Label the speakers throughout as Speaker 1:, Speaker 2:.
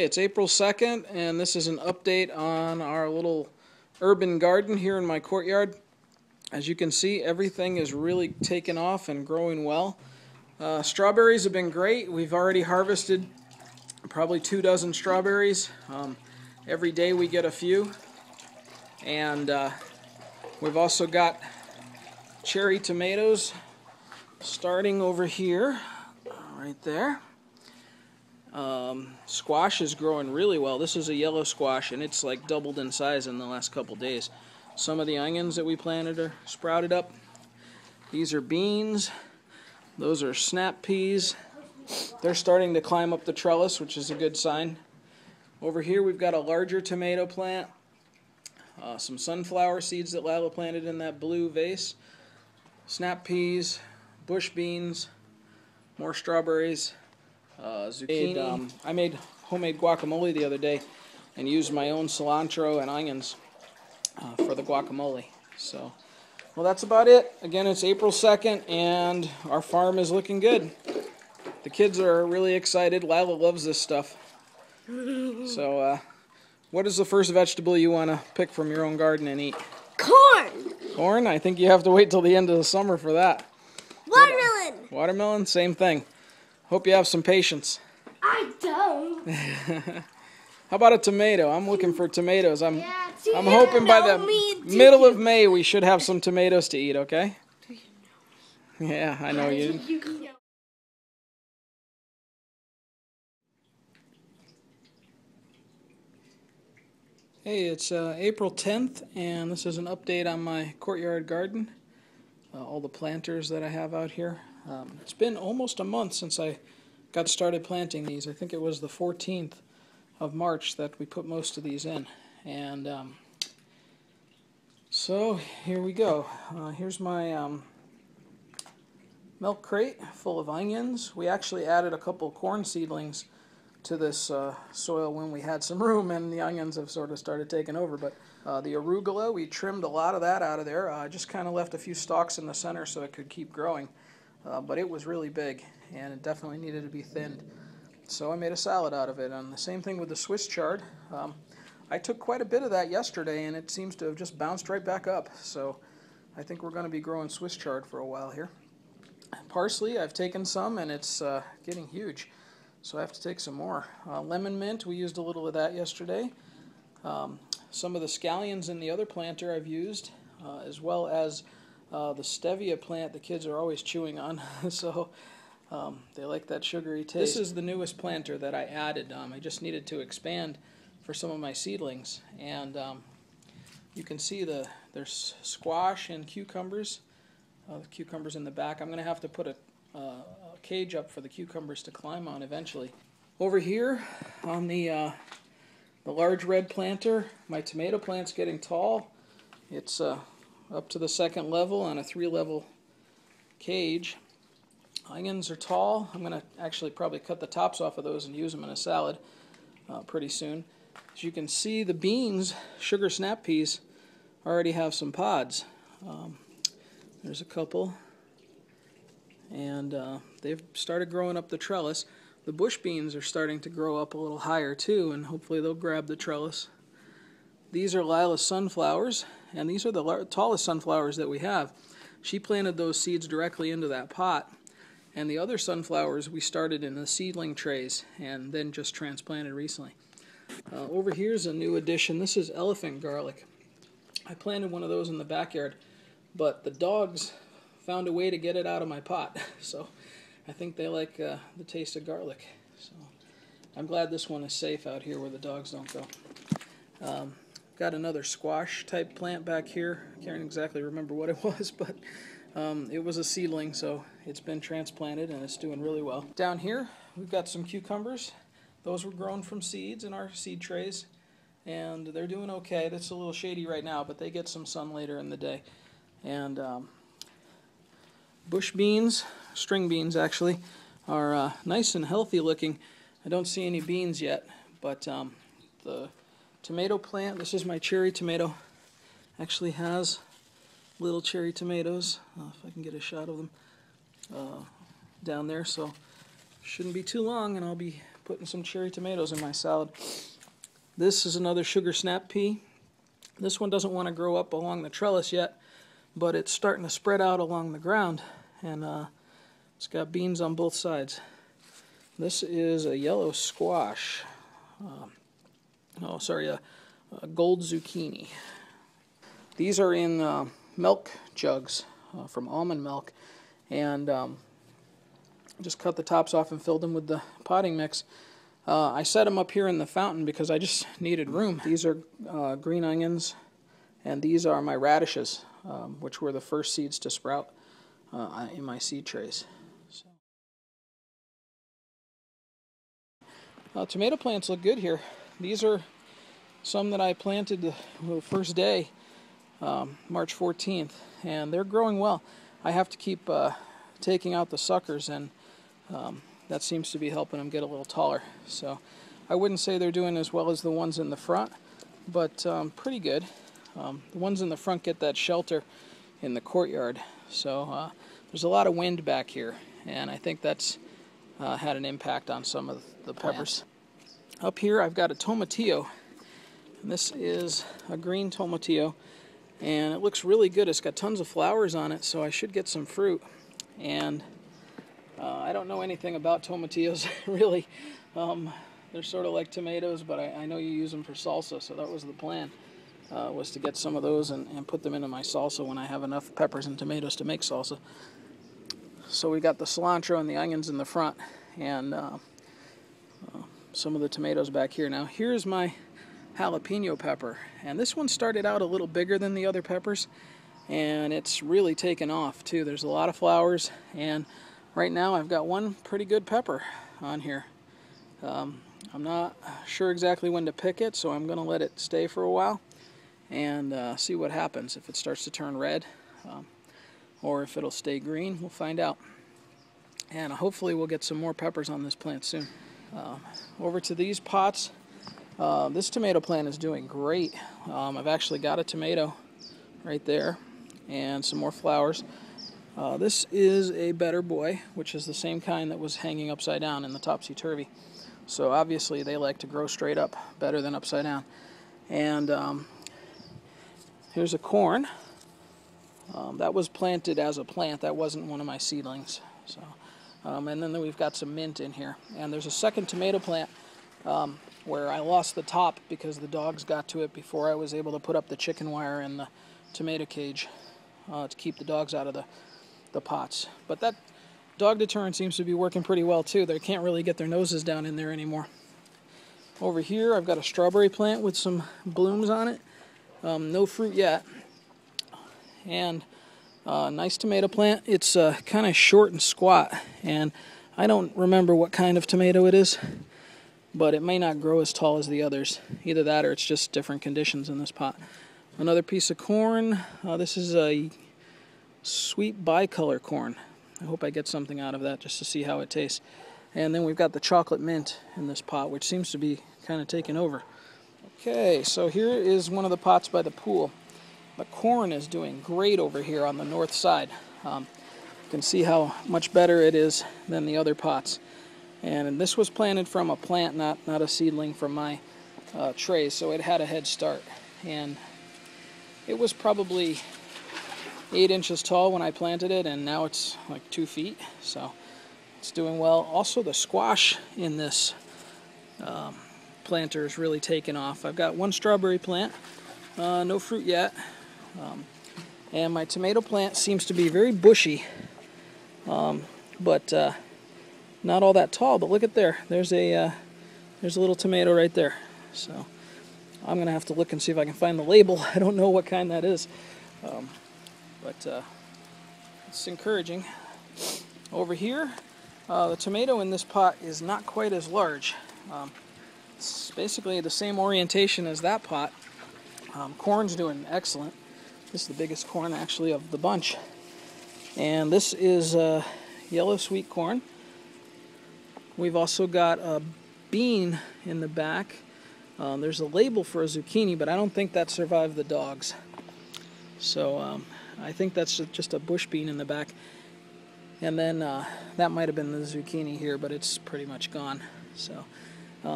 Speaker 1: it's April 2nd, and this is an update on our little urban garden here in my courtyard. As you can see, everything is really taken off and growing well. Strawberries have been great. We've already harvested probably 2 dozen strawberries. Every day we get a few. And we've also got cherry tomatoes starting over here, right there. Squash is growing really well. This is a yellow squash, and it's like doubled in size in the last couple days. Some of the onions that we planted are sprouted up. These are beans. Those are snap peas. They're starting to climb up the trellis, which is a good sign. Over here we've got a larger tomato plant. Some sunflower seeds that Lila planted in that blue vase. Snap peas, bush beans, more strawberries. Zucchini. I made homemade guacamole the other day and used my own cilantro and onions for the guacamole. So, well, that's about it. Again, it's April 2nd, and our farm is looking good. The kids are really excited. Lila loves this stuff. So, what is the first vegetable you want to pick from your own garden and eat?
Speaker 2: Corn!
Speaker 1: Corn? I think you have to wait till the end of the summer for that.
Speaker 2: Watermelon!
Speaker 1: Watermelon? Same thing. Hope you have some patience.
Speaker 2: I don't.
Speaker 1: How about a tomato? I'm looking for tomatoes. I'm hoping by the middle of May we should have some tomatoes to eat, okay? Yeah, I know you. Hey, it's April 10th, and this is an update on my courtyard garden. All the planters that I have out here. It's been almost a month since I got started planting these. I think it was the 14th of March that we put most of these in. And so here we go. Here's my milk crate full of onions. We actually added a couple corn seedlings to this soil when we had some room, and the onions have sort of started taking over. But the arugula, we trimmed a lot of that out of there. I just kind of left a few stalks in the center so it could keep growing. But it was really big, and it definitely needed to be thinned. So I made a salad out of it. And the same thing with the Swiss chard. I took quite a bit of that yesterday, and it seems to have just bounced right back up. So I think we're going to be growing Swiss chard for a while here. Parsley, I've taken some, and it's getting huge. So I have to take some more. Lemon mint, we used a little of that yesterday. Some of the scallions in the other planter I've used, as well as the stevia plant the kids are always chewing on. So they like that sugary taste. This is the newest planter that I added. I just needed to expand for some of my seedlings. And you can see there's squash and cucumbers. The cucumbers in the back. I'm going to have to put a cage up for the cucumbers to climb on eventually. Over here on the large red planter, my tomato plant's getting tall. It's up to the 2nd level on a 3-level cage. Onions are tall. I'm going to actually probably cut the tops off of those and use them in a salad pretty soon. As you can see, the beans, sugar snap peas, already have some pods. There's a couple. And they've started growing up the trellis. The bush beans are starting to grow up a little higher too, and hopefully they'll grab the trellis. These are Lila's sunflowers, and these are the tallest sunflowers that we have. She planted those seeds directly into that pot, and the other sunflowers we started in the seedling trays and then just transplanted recently. Over here's a new addition. This is elephant garlic. I planted one of those in the backyard, but the dogs found a way to get it out of my pot, so I think they like the taste of garlic. So I'm glad this one is safe out here where the dogs don't go. Got another squash type plant back here. I can't exactly remember what it was, but it was a seedling, so it's been transplanted and it's doing really well. Down here we've got some cucumbers. Those were grown from seeds in our seed trays, and they're doing okay. That's a little shady right now, but they get some sun later in the day. And bush beans, string beans actually, are nice and healthy looking. I don't see any beans yet, but the tomato plant, this is my cherry tomato, actually has little cherry tomatoes. If I can get a shot of them down there, so shouldn't be too long and I'll be putting some cherry tomatoes in my salad. This is another sugar snap pea. This one doesn't want to grow up along the trellis yet, but it's starting to spread out along the ground, and it's got beans on both sides. This is a yellow squash. A gold zucchini. These are in milk jugs from almond milk, and just cut the tops off and filled them with the potting mix. I set them up here in the fountain because I just needed room. These are green onions, and these are my radishes, which were the first seeds to sprout in my seed trays. Tomato plants look good here. These are some that I planted the first day, March 14th, and they're growing well. I have to keep taking out the suckers, and that seems to be helping them get a little taller. So I wouldn't say they're doing as well as the ones in the front, but pretty good. The ones in the front get that shelter in the courtyard. So there's a lot of wind back here, and I think that's had an impact on some of the peppers. Up here I've got a tomatillo, and this is a green tomatillo, and it looks really good. It's got tons of flowers on it, so I should get some fruit. And I don't know anything about tomatillos really. They're sort of like tomatoes, but I know you use them for salsa, so that was the plan, was to get some of those and put them into my salsa when I have enough peppers and tomatoes to make salsa. So we got the cilantro and the onions in the front, and some of the tomatoes back here. Now here's my jalapeno pepper, and this one started out a little bigger than the other peppers, and it's really taken off too. There's a lot of flowers, and right now I've got one pretty good pepper on here. I'm not sure exactly when to pick it, so I'm going to let it stay for a while and see what happens. If it starts to turn red or if it'll stay green, we'll find out. And hopefully we'll get some more peppers on this plant soon. Over to these pots. This tomato plant is doing great. I've actually got a tomato right there and some more flowers. This is a Better Boy, which is the same kind that was hanging upside down in the topsy-turvy. So obviously they like to grow straight up better than upside down. And here's a corn. That was planted as a plant. That wasn't one of my seedlings. So, and then we've got some mint in here. And there's a second tomato plant where I lost the top because the dogs got to it before I was able to put up the chicken wire and the tomato cage to keep the dogs out of the pots. But that dog deterrent seems to be working pretty well too. They can't really get their noses down in there anymore. Over here I've got a strawberry plant with some blooms on it. No fruit yet. And nice tomato plant. It's kind of short and squat, and I don't remember what kind of tomato it is, but it may not grow as tall as the others. Either that or it's just different conditions in this pot. Another piece of corn. This is a sweet bicolor corn. I hope I get something out of that just to see how it tastes. And then we've got the chocolate mint in this pot, which seems to be kind of taking over. Okay, so here is one of the pots by the pool. The corn is doing great over here on the north side. You can see how much better it is than the other pots. And this was planted from a plant, not a seedling from my trays, so it had a head start. And it was probably 8 inches tall when I planted it, and now it's like 2 feet, so it's doing well. Also, the squash in this planter is really taken off. I've got one strawberry plant, no fruit yet. And my tomato plant seems to be very bushy, but not all that tall. But look at there. There's a little tomato right there. So I'm going to have to look and see if I can find the label. I don't know what kind that is, but it's encouraging. Over here, the tomato in this pot is not quite as large. It's basically the same orientation as that pot. Corn's doing excellent. This is the biggest corn actually of the bunch. And this is yellow sweet corn. We've also got a bean in the back. There's a label for a zucchini, but I don't think that survived the dogs. So I think that's just a bush bean in the back. And then that might have been the zucchini here, but it's pretty much gone. So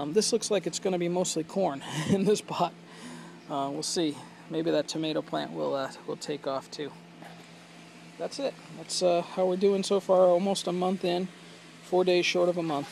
Speaker 1: this looks like it's going to be mostly corn in this pot. We'll see. Maybe that tomato plant will take off too. That's it. That's how we're doing so far. Almost a month in. 4 days short of a month.